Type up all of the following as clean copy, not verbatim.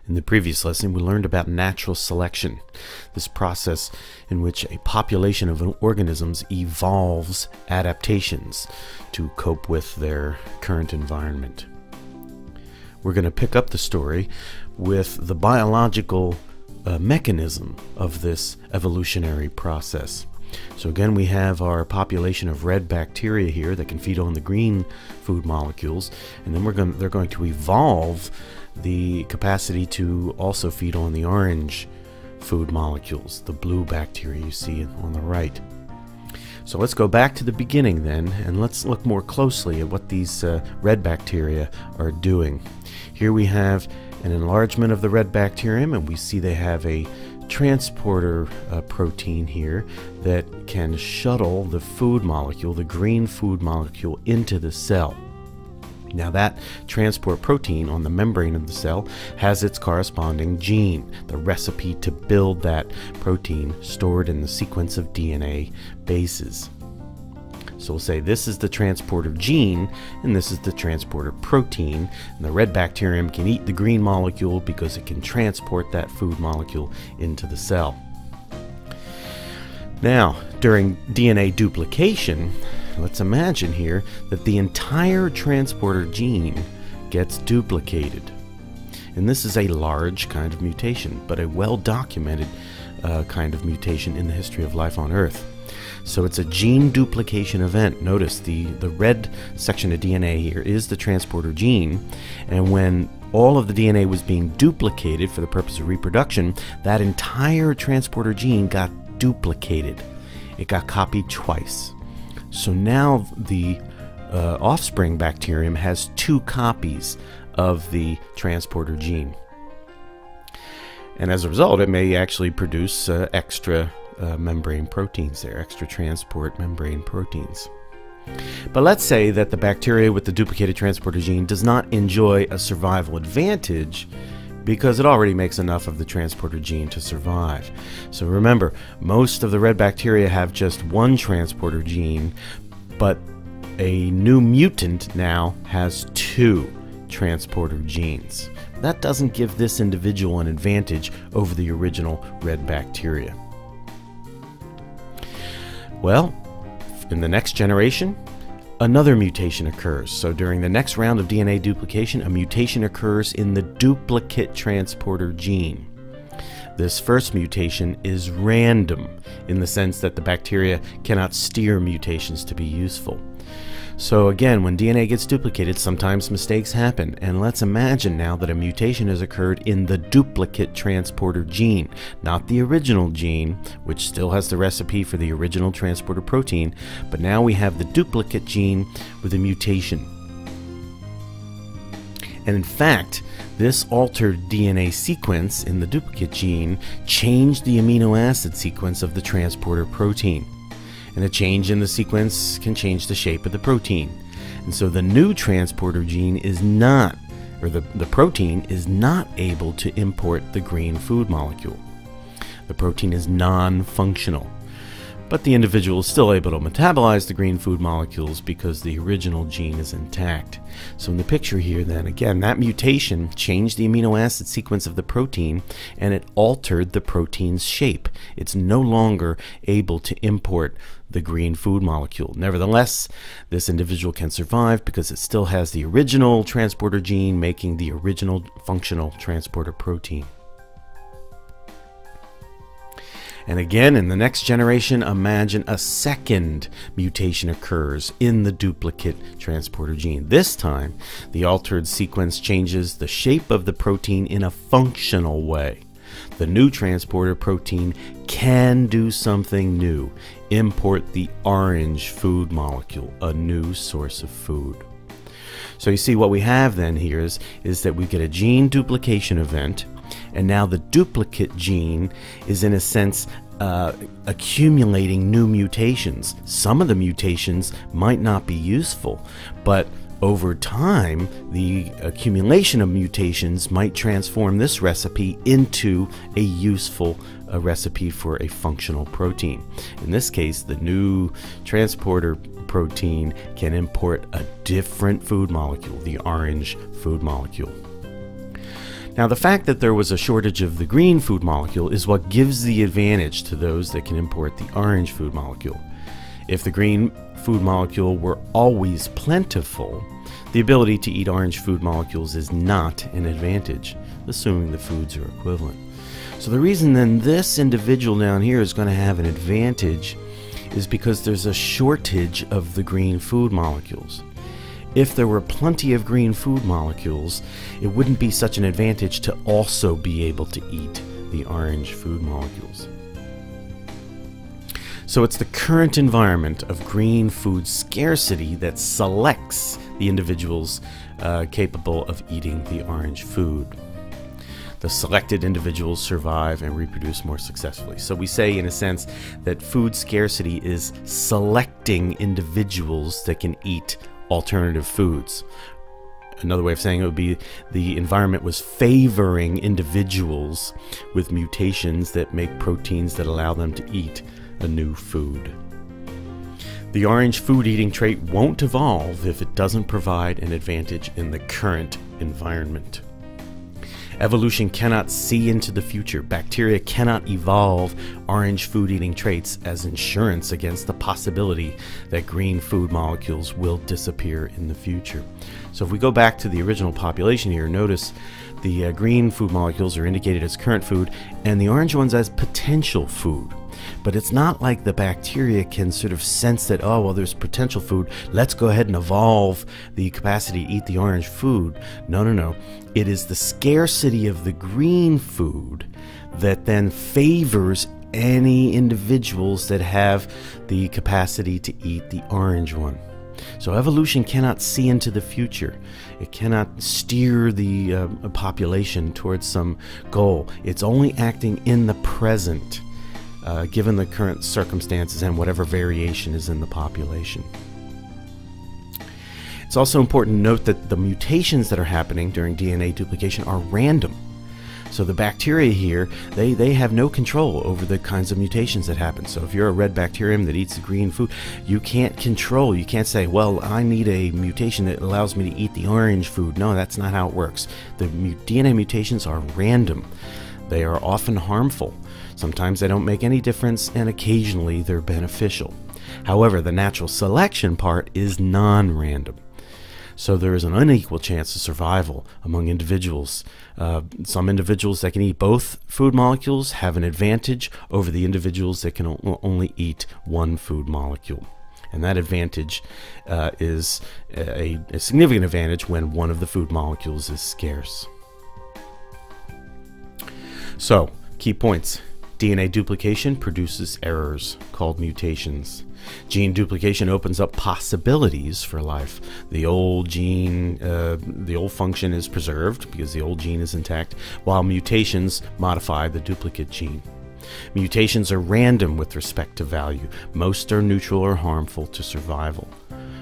In the previous lesson, we learned about natural selection, this process in which a population of organisms evolves adaptations to cope with their current environment. We're going to pick up the story with the biological mechanism of this evolutionary process. So again, we have our population of red bacteria here that can feed on the green food molecules, and then they're going to evolve the capacity to also feed on the orange food molecules, the blue bacteria you see on the right. So let's go back to the beginning then, and let's look more closely at what these red bacteria are doing. Here we have an enlargement of the red bacterium, and we see they have a transporter protein here that can shuttle the food molecule, the green food molecule, into the cell. Now that transport protein on the membrane of the cell has its corresponding gene, the recipe to build that protein stored in the sequence of DNA bases. So we'll say this is the transporter gene and this is the transporter protein, and the red bacterium can eat the green molecule because it can transport that food molecule into the cell. Now, during DNA duplication, let's imagine here that the entire transporter gene gets duplicated. And this is a large kind of mutation, but a well-documented kind of mutation in the history of life on Earth. So it's a gene duplication event. Notice the red section of DNA here is the transporter gene, and when all of the DNA was being duplicated for the purpose of reproduction, that entire transporter gene got duplicated. It got copied twice. So now the offspring bacterium has two copies of the transporter gene. And as a result, it may actually produce extra membrane proteins there, extra transport membrane proteins. But let's say that the bacteria with the duplicated transporter gene does not enjoy a survival advantage because it already makes enough of the transporter gene to survive. So remember, most of the red bacteria have just one transporter gene, but a new mutant now has two transporter genes. That doesn't give this individual an advantage over the original red bacteria. Well, in the next generation, another mutation occurs. So during the next round of DNA duplication, a mutation occurs in the duplicate transporter gene. This first mutation is random in the sense that the bacteria cannot steer mutations to be useful. So again, when DNA gets duplicated, sometimes mistakes happen. And let's imagine now that a mutation has occurred in the duplicate transporter gene, not the original gene, which still has the recipe for the original transporter protein, but now we have the duplicate gene with a mutation. And in fact, this altered DNA sequence in the duplicate gene changed the amino acid sequence of the transporter protein. And a change in the sequence can change the shape of the protein. And so the new transporter gene is not, or the protein is not able to import the green food molecule. The protein is non-functional. But the individual is still able to metabolize the green food molecules because the original gene is intact. So in the picture here then, again, that mutation changed the amino acid sequence of the protein and it altered the protein's shape. It's no longer able to import the green food molecule. Nevertheless, this individual can survive because it still has the original transporter gene making the original functional transporter protein. And again, in the next generation, imagine a second mutation occurs in the duplicate transporter gene. This time, the altered sequence changes the shape of the protein in a functional way. The new transporter protein can do something new, import the orange food molecule, a new source of food. So you see what we have then here is that we get a gene duplication event, and now the duplicate gene is in a sense accumulating new mutations. Some of the mutations might not be useful, but over time, the accumulation of mutations might transform this recipe into a useful recipe for a functional protein. In this case, the new transporter protein can import a different food molecule, the orange food molecule. Now, the fact that there was a shortage of the green food molecule is what gives the advantage to those that can import the orange food molecule. If the green food molecule were always plentiful, the ability to eat orange food molecules is not an advantage, assuming the foods are equivalent. So the reason then this individual down here is going to have an advantage is because there's a shortage of the green food molecules. If there were plenty of green food molecules, it wouldn't be such an advantage to also be able to eat the orange food molecules. So it's the current environment of green food scarcity that selects the individuals capable of eating the orange food. The selected individuals survive and reproduce more successfully. So we say, in a sense, that food scarcity is selecting individuals that can eat alternative foods. Another way of saying it would be the environment was favoring individuals with mutations that make proteins that allow them to eat a new food. The orange food eating trait won't evolve if it doesn't provide an advantage in the current environment. Evolution cannot see into the future. Bacteria cannot evolve orange food eating traits as insurance against the possibility that green food molecules will disappear in the future. So if we go back to the original population here, notice the green food molecules are indicated as current food and the orange ones as potential food. But it's not like the bacteria can sort of sense that, oh, well, there's potential food. Let's go ahead and evolve the capacity to eat the orange food. No. It is the scarcity of the green food that then favors any individuals that have the capacity to eat the orange one. So evolution cannot see into the future. It cannot steer the population towards some goal. It's only acting in the present. Given the current circumstances and whatever variation is in the population. It's also important to note that the mutations that are happening during DNA duplication are random. So the bacteria here, they have no control over the kinds of mutations that happen. So if you're a red bacterium that eats the green food, you can't control. You can't say, well, I need a mutation that allows me to eat the orange food. No, that's not how it works. The DNA mutations are random. They are often harmful. Sometimes they don't make any difference, and occasionally they're beneficial. However, the natural selection part is non-random. So there is an unequal chance of survival among individuals. Some individuals that can eat both food molecules have an advantage over the individuals that can only eat one food molecule. And that advantage is a significant advantage when one of the food molecules is scarce. So, key points. DNA duplication produces errors called mutations. Gene duplication opens up possibilities for life. The old gene, the old function is preserved because the old gene is intact, while mutations modify the duplicate gene. Mutations are random with respect to value. Most are neutral or harmful to survival.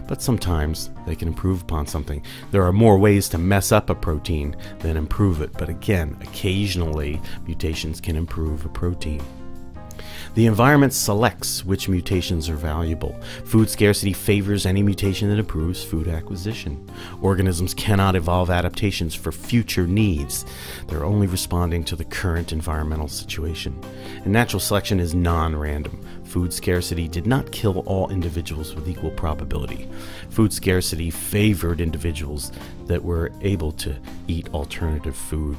But sometimes they can improve upon something. There are more ways to mess up a protein than improve it, but again, occasionally mutations can improve a protein. The environment selects which mutations are valuable. Food scarcity favors any mutation that improves food acquisition. Organisms cannot evolve adaptations for future needs. They're only responding to the current environmental situation. And natural selection is non-random. Food scarcity did not kill all individuals with equal probability. Food scarcity favored individuals that were able to eat alternative food.